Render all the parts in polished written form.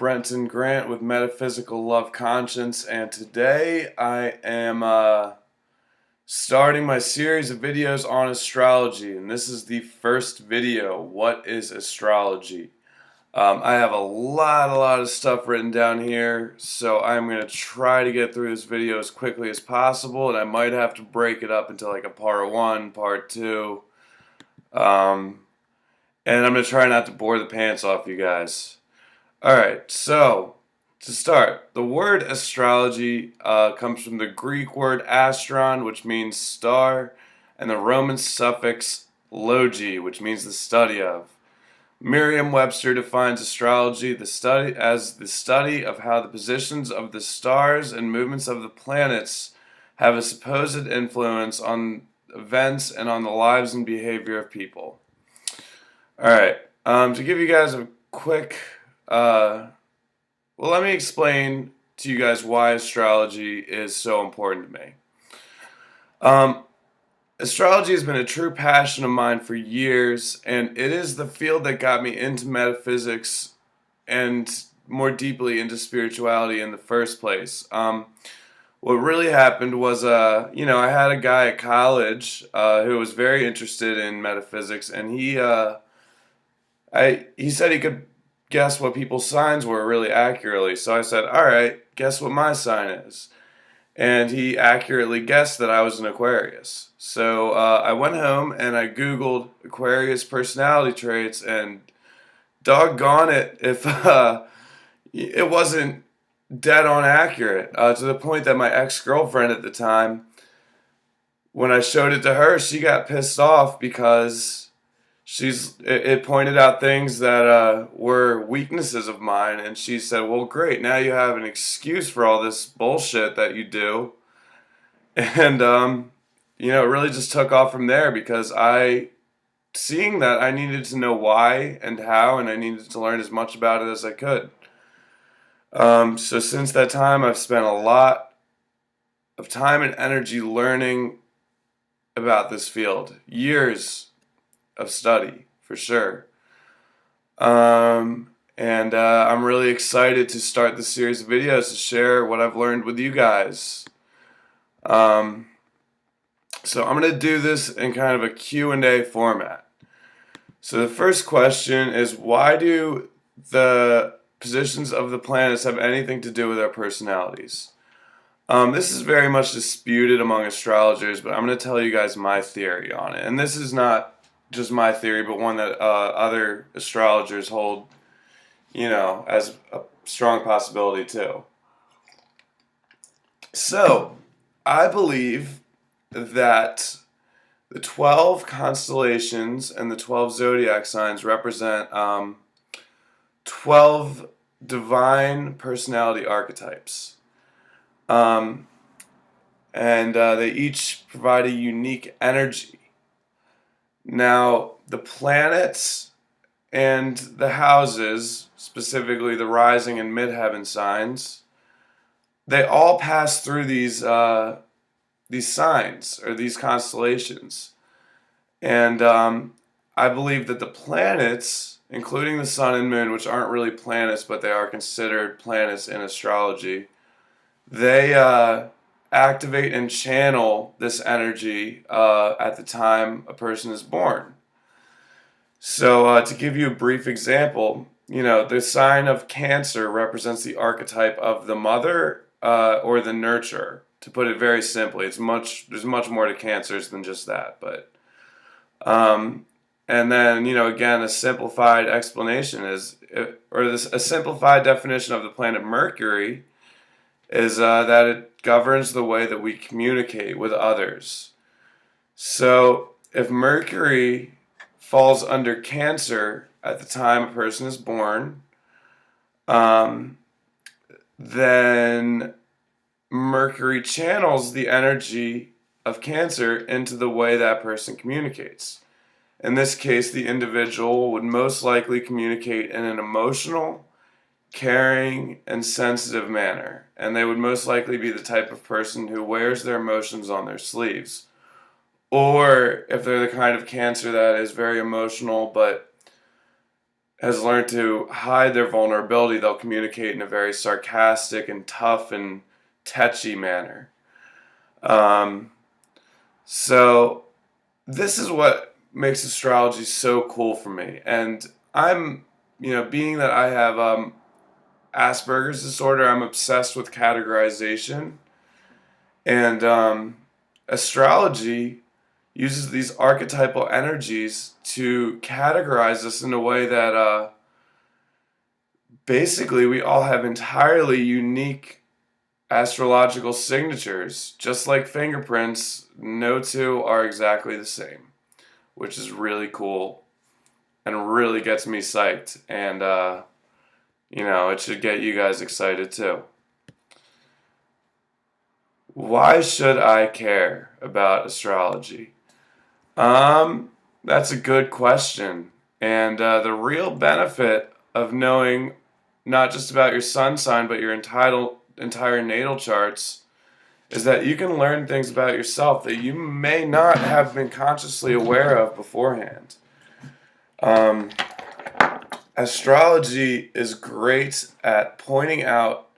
Brenton Grant with Metaphysical Love Conscience, and today I am starting my series of videos on astrology, and this is the first video. What is astrology? I have a lot of stuff written down here, so I'm going to try to get through this video as quickly as possible, and I might have to break it up into like a part 1, part 2, and I'm going to try not to bore the pants off you guys. Alright, so to start, the word astrology comes from the Greek word astron, which means star, and the Roman suffix logi, which means the study of. Merriam-Webster defines astrology as the study of how the positions of the stars and movements of the planets have a supposed influence on events and on the lives and behavior of people. Alright, to give you guys a quick, well, let me explain to you guys why astrology is so important to me. Astrology has been a true passion of mine for years, and it is the field that got me into metaphysics and more deeply into spirituality in the first place. What really happened was, I had a guy at college who was very interested in metaphysics, and he said he could guess what people's signs were really accurately. So I said, alright, guess what my sign is. And he accurately guessed that I was an Aquarius. So I went home and I Googled Aquarius personality traits, and doggone it if it wasn't dead on accurate. To the point that my ex-girlfriend at the time, when I showed it to her, she got pissed off because it pointed out things that were weaknesses of mine, and she said, well, great, now you have an excuse for all this bullshit that you do. And it really just took off from there, because seeing that, I needed to know why and how, and I needed to learn as much about it as I could. So since that time, I've spent a lot of time and energy learning about this field. Years of study, for sure. I'm really excited to start this series of videos to share what I've learned with you guys. So I'm going to do this in kind of a Q&A format. So the first question is, why do the positions of the planets have anything to do with our personalities? This is very much disputed among astrologers, but I'm going to tell you guys my theory on it. And this is not just my theory, but one that other astrologers hold, as a strong possibility too. So, I believe that the 12 constellations and the 12 zodiac signs represent 12 divine personality archetypes. And they each provide a unique energy. Now, the planets and the houses, specifically the rising and midheaven signs, they all pass through these signs, or these constellations. And I believe that the planets, including the sun and moon, which aren't really planets, but they are considered planets in astrology, they activate and channel this energy at the time a person is born. So to give you a brief example, the sign of Cancer represents the archetype of the mother or the nurturer. To put it very simply, there's much more to Cancers than just that. But and then again, a simplified explanation is, a simplified definition of the planet Mercury is that it governs the way that we communicate with others. So if Mercury falls under Cancer at the time a person is born, then Mercury channels the energy of Cancer into the way that person communicates. In this case, the individual would most likely communicate in an emotional, caring, and sensitive manner, and they would most likely be the type of person who wears their emotions on their sleeves. Or if they're the kind of Cancer that is very emotional but has learned to hide their vulnerability, they'll communicate in a very sarcastic and tough and tetchy manner. Um, so this is what makes astrology so cool for me. And I'm, being that I have Asperger's disorder, I'm obsessed with categorization. And astrology uses these archetypal energies to categorize us in a way that basically we all have entirely unique astrological signatures. Just like fingerprints, no two are exactly the same, which is really cool and really gets me psyched. And, it should get you guys excited too. Why should I care about astrology? That's a good question. And the real benefit of knowing not just about your sun sign, but your entire natal charts is that you can learn things about yourself that you may not have been consciously aware of beforehand. Astrology is great at pointing out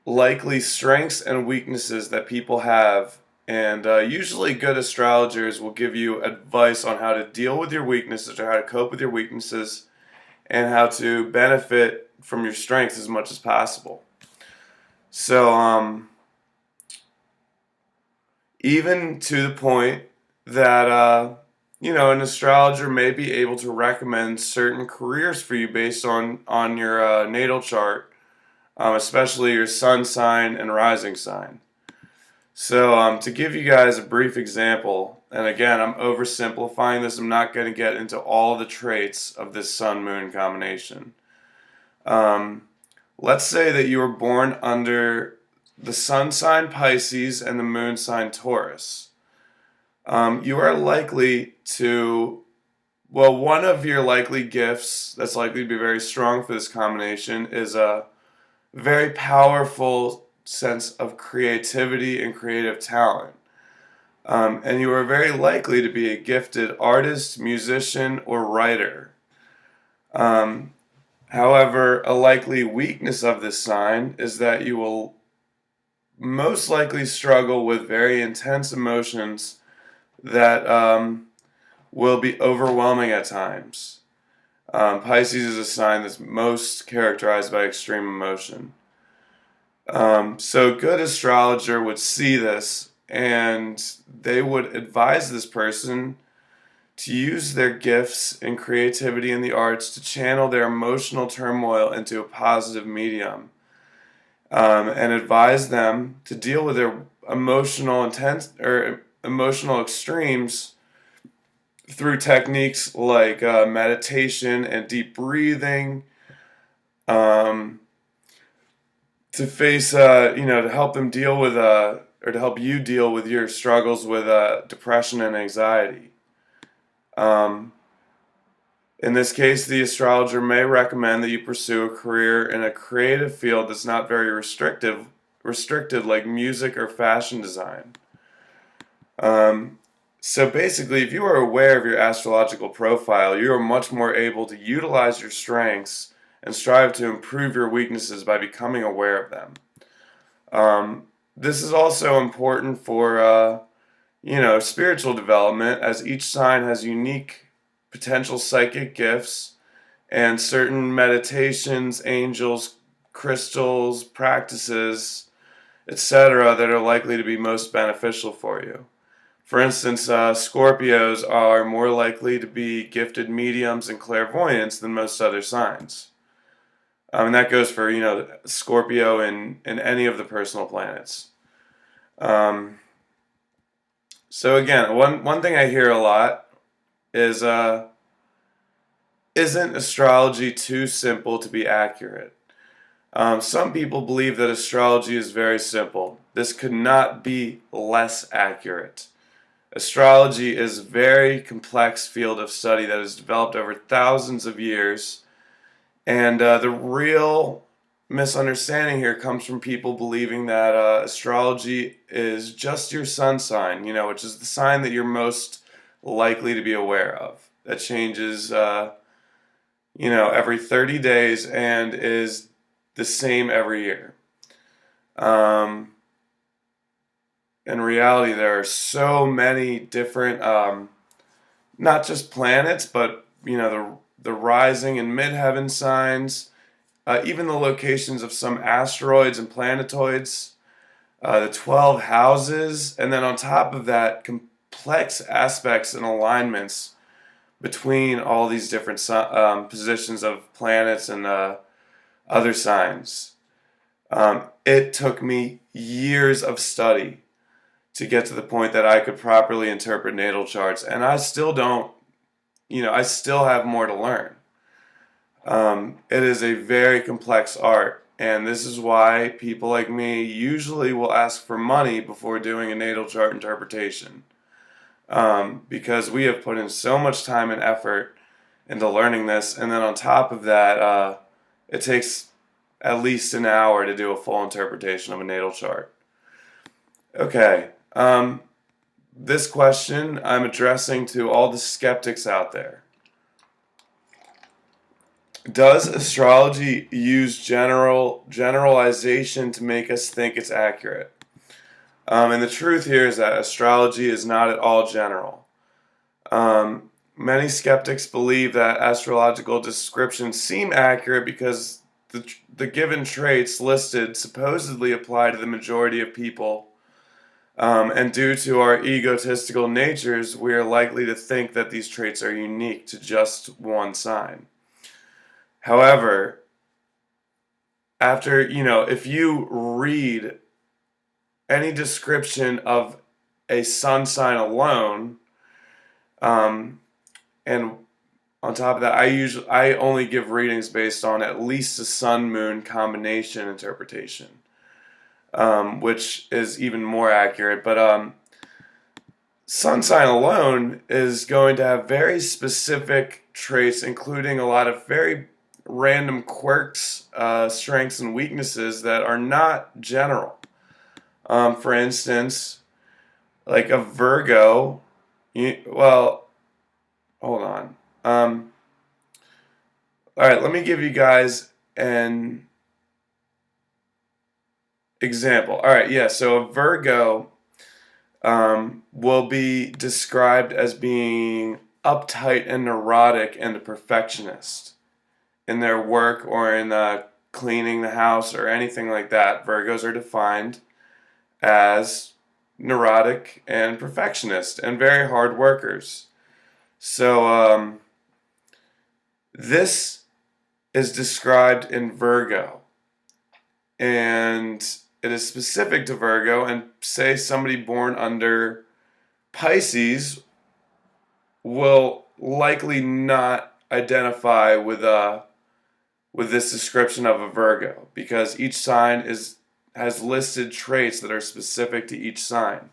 likely strengths and weaknesses that people have. And usually good astrologers will give you advice on how to deal with your weaknesses or how to cope with your weaknesses and how to benefit from your strengths as much as possible. So, even to the point that, an astrologer may be able to recommend certain careers for you based on your natal chart, especially your sun sign and rising sign. So, to give you guys a brief example, and again, I'm oversimplifying this, I'm not going to get into all the traits of this sun-moon combination. Let's say that you were born under the sun sign Pisces and the moon sign Taurus. You are likely to, one of your likely gifts that's likely to be very strong for this combination is a very powerful sense of creativity and creative talent. And you are very likely to be a gifted artist, musician, or writer. However, a likely weakness of this sign is that you will most likely struggle with very intense emotions that will be overwhelming at times. Pisces is a sign that's most characterized by extreme emotion. So a good astrologer would see this and they would advise this person to use their gifts and creativity in the arts to channel their emotional turmoil into a positive medium, and advise them to deal with their emotional extremes through techniques like meditation and deep breathing, to face, to help them deal with, or to help you deal with your struggles with depression and anxiety. In this case, the astrologer may recommend that you pursue a career in a creative field that's not very restricted like music or fashion design. So basically, if you are aware of your astrological profile, you are much more able to utilize your strengths and strive to improve your weaknesses by becoming aware of them. This is also important for, spiritual development, as each sign has unique potential psychic gifts and certain meditations, angels, crystals, practices, etc., that are likely to be most beneficial for you. For instance, Scorpios are more likely to be gifted mediums and clairvoyants than most other signs. And that goes for, Scorpio in any of the personal planets. So again, one thing I hear a lot is, isn't astrology too simple to be accurate? Some people believe that astrology is very simple. This could not be less accurate. Astrology is a very complex field of study that has developed over thousands of years, and the real misunderstanding here comes from people believing that astrology is just your sun sign, which is the sign that you're most likely to be aware of. That changes every 30 days and is the same every year. Um, in reality, there are so many different, not just planets, but the rising and midheaven signs, even the locations of some asteroids and planetoids, the 12 houses, and then on top of that, complex aspects and alignments between all these different positions of planets and other signs. It took me years of study to get to the point that I could properly interpret natal charts, and I still don't, I still have more to learn. It is a very complex art, and this is why people like me usually will ask for money before doing a natal chart interpretation. Because we have put in so much time and effort into learning this, and then on top of that, it takes at least an hour to do a full interpretation of a natal chart. Okay, this question I'm addressing to all the skeptics out there. Does astrology use generalization to make us think it's accurate? And the truth here is that astrology is not at all general. Many skeptics believe that astrological descriptions seem accurate because the given traits listed supposedly apply to the majority of people. And due to our egotistical natures, we are likely to think that these traits are unique to just one sign. However, if you read any description of a sun sign alone, and on top of that, I only give readings based on at least a sun-moon combination interpretation, which is even more accurate. But sun sign alone is going to have very specific traits, including a lot of very random quirks, strengths, and weaknesses that are not general. For instance, like a Virgo, hold on. All right, let me give you guys an example. All right, yeah, so a Virgo will be described as being uptight and neurotic and a perfectionist in their work or in cleaning the house or anything like that. Virgos are defined as neurotic and perfectionist and very hard workers. So this is described in Virgo, and it is specific to Virgo, and say somebody born under Pisces will likely not identify with this description of a Virgo, because each sign has listed traits that are specific to each sign.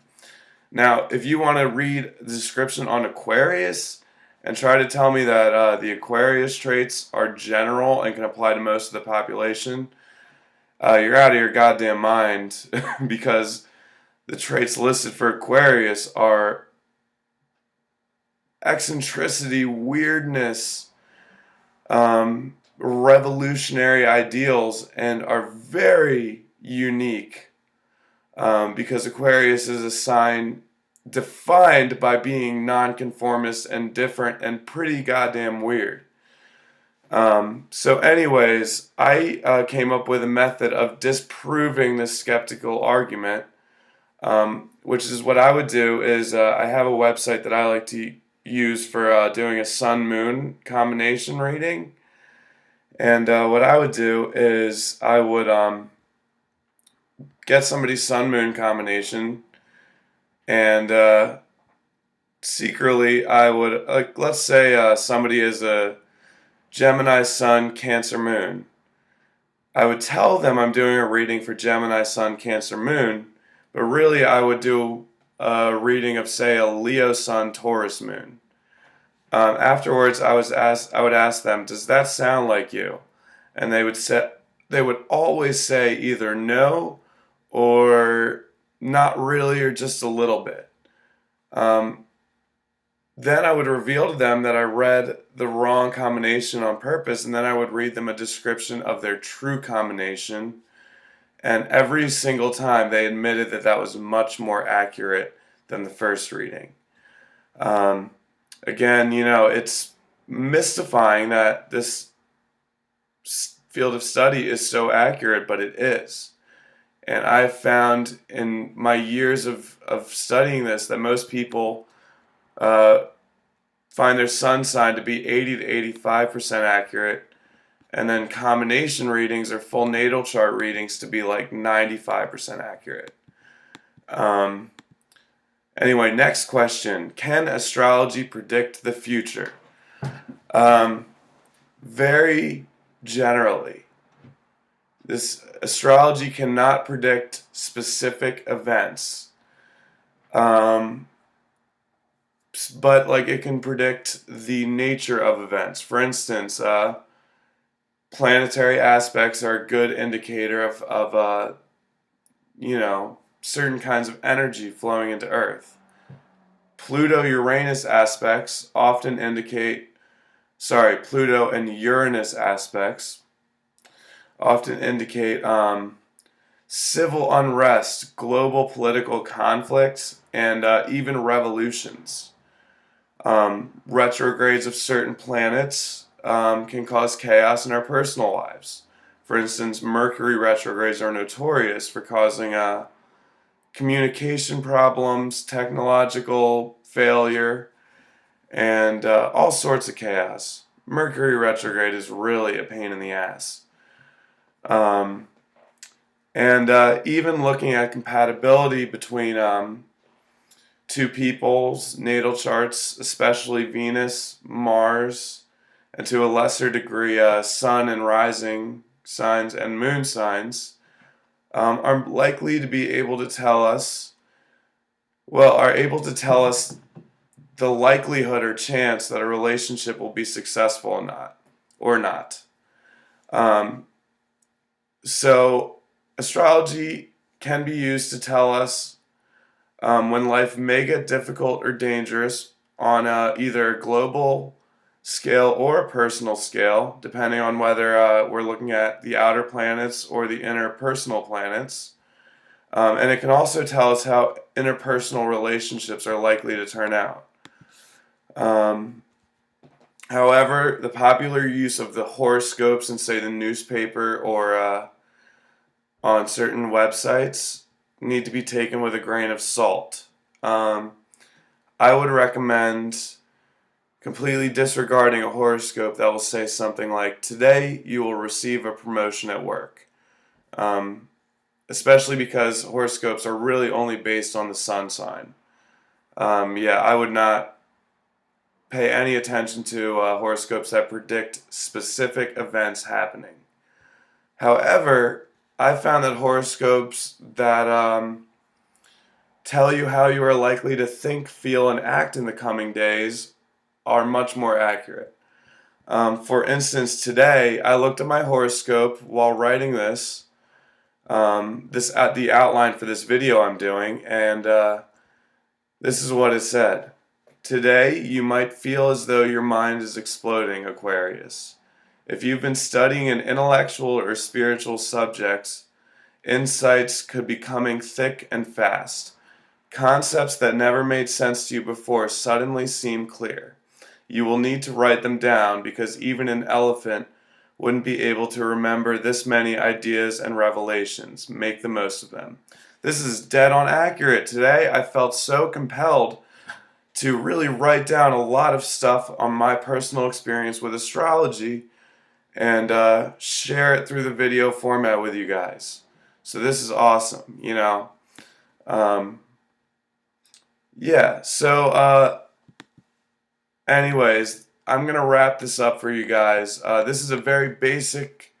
Now, if you want to read the description on Aquarius and try to tell me that the Aquarius traits are general and can apply to most of the population, you're out of your goddamn mind, because the traits listed for Aquarius are eccentricity, weirdness, revolutionary ideals, and are very unique, because Aquarius is a sign defined by being nonconformist and different and pretty goddamn weird. So anyways, I came up with a method of disproving this skeptical argument, which is what I would do is I have a website that I like to use for doing a sun-moon combination reading. And what I would do is I would get somebody's sun-moon combination, and secretly I would, let's say somebody is a Gemini Sun, Cancer Moon. I would tell them I'm doing a reading for Gemini Sun, Cancer Moon, but really I would do a reading of, say, a Leo Sun, Taurus Moon. Afterwards, I would ask them, "Does that sound like you?" And they would always say either no, or not really, or just a little bit. then I would reveal to them that I read the wrong combination on purpose, and then I would read them a description of their true combination. And every single time they admitted that that was much more accurate than the first reading. Um, Again, it's mystifying that this field of study is so accurate, but it is. And I've found in my years of studying this that most people uh, find their sun sign to be 80 to 85% accurate, and then combination readings or full natal chart readings to be like 95% accurate. Um, anyway, next question. Can astrology predict the future? Very generally. This astrology cannot predict specific events. But like it can predict the nature of events. For instance, planetary aspects are a good indicator of certain kinds of energy flowing into Earth. Pluto-Uranus aspects often indicate, Pluto and Uranus aspects often indicate civil unrest, global political conflicts, and even revolutions. Retrogrades of certain planets can cause chaos in our personal lives. For instance, Mercury retrogrades are notorious for causing communication problems, technological failure, and all sorts of chaos. Mercury retrograde is really a pain in the ass. And even looking at compatibility between two people's natal charts, especially Venus, Mars, and to a lesser degree Sun and rising signs and moon signs, are likely to be able to tell us, are able to tell us the likelihood or chance that a relationship will be successful or not. So astrology can be used to tell us when life may get difficult or dangerous on either a global scale or a personal scale, depending on whether we're looking at the outer planets or the interpersonal planets. And it can also tell us how interpersonal relationships are likely to turn out. However, the popular use of the horoscopes in, say, the newspaper or on certain websites need to be taken with a grain of salt. I would recommend completely disregarding a horoscope that will say something like, today you will receive a promotion at work. Especially because horoscopes are really only based on the sun sign. I would not pay any attention to horoscopes that predict specific events happening. However, I found that horoscopes that tell you how you are likely to think, feel, and act in the coming days are much more accurate. For instance, today I looked at my horoscope while writing this the outline for this video I'm doing, and this is what it said. Today, you might feel as though your mind is exploding, Aquarius. If you've been studying an intellectual or spiritual subjects, insights could be coming thick and fast. Concepts that never made sense to you before suddenly seem clear. You will need to write them down because even an elephant wouldn't be able to remember this many ideas and revelations. Make the most of them. This is dead on accurate. Today, I felt so compelled to really write down a lot of stuff on my personal experience with astrology and share it through the video format with you guys. So this is awesome, anyways, I'm going to wrap this up for you guys. This is a very basic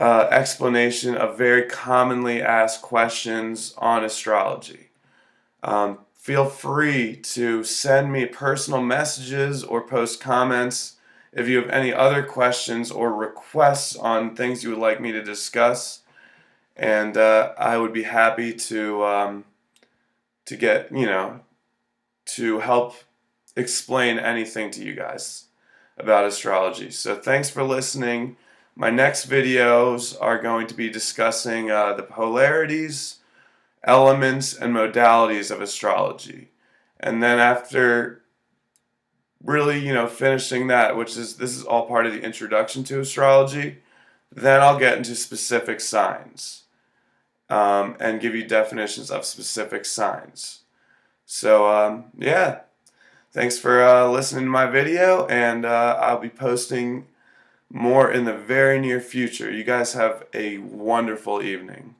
explanation of very commonly asked questions on astrology. Feel free to send me personal messages or post comments if you have any other questions or requests on things you would like me to discuss, and I would be happy to get to help explain anything to you guys about astrology. So thanks for listening. My next videos are going to be discussing the polarities, elements, and modalities of astrology. And then after really, finishing that, this is all part of the introduction to astrology, then I'll get into specific signs and give you definitions of specific signs. So, yeah, thanks for listening to my video, and I'll be posting more in the very near future. You guys have a wonderful evening.